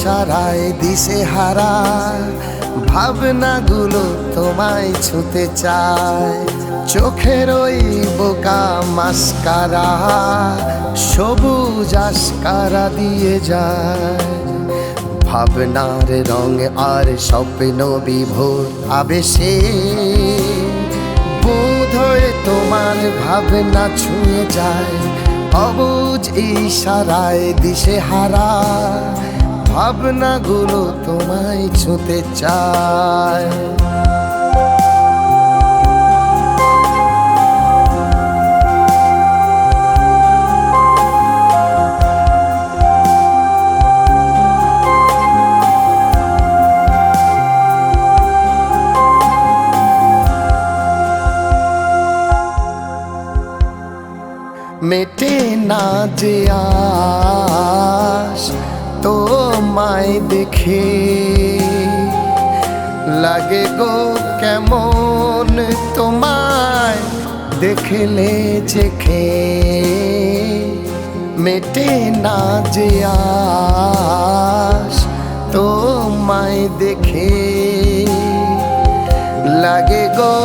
ইশারায় দিশে হারা ভাবনাগুলো তোমায় ছুতে চায়। চোখের ওই বোকা মাস্কারা সবুজ আস্কারা দিয়ে যায়। ভাবনার রং আর স্বপ্ন বিভোর আবেশে বোধ হয়ে তোমার ভাবনা ছুঁয়ে যায়। অবুঝ ইশারায় দিশে হারা ভাবনাগুলো তোমায় ছুঁতে চায়। মেটে না যে আশ তোমায় দেখে, লাগে গো কেমন তোমায় দেখলে চেখে। মেটে না যে আশ তোমায় দেখে, লাগে গো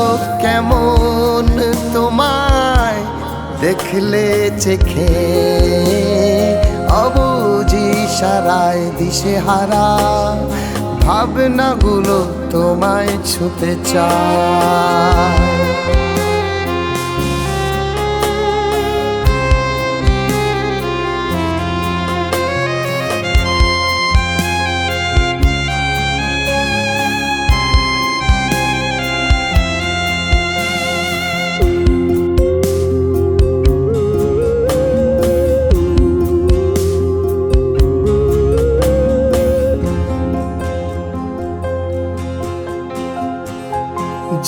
কেমন তোমায় দেখলে চেখে। অবুঝ ইশারায় দিশে হারা ভাবনাগুলো তোমায় ছুঁতে চায়।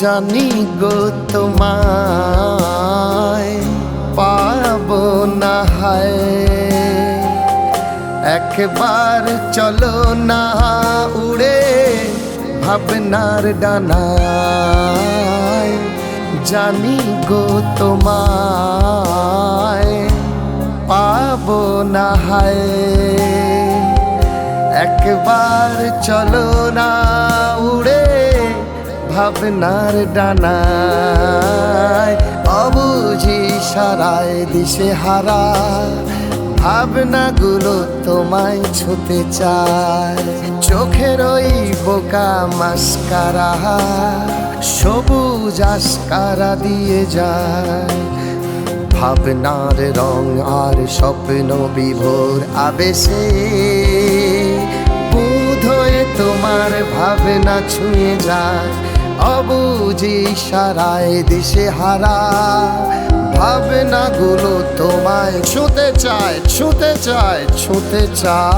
জানি গো তোমায় পাবো না হায়, একবার চলো না উড়ে ভাবনার ডানায়। জানি গো তোমায় পাবো না হায়, একবার চলো না উড়ে ভাবনার ডানায়। অবুঝ ইশারায় দিশে হারা ভাবনাগুলো তোমায় ছুঁতে চায়। চোখের ওই বোকা মাস্কারা সবুজ আস্কারা দিয়ে যায়। ভাবনার রং আর স্বপ্ন বিভোর আবেশে বোধ হয়ে তোমার ভাবনা ছুঁয়ে যায়। অবুঝ ইশারায় দিশে হারা ভাবনাগুলো তোমায় ছুঁতে চায়, ছুঁতে চায়, ছুঁতে চায়।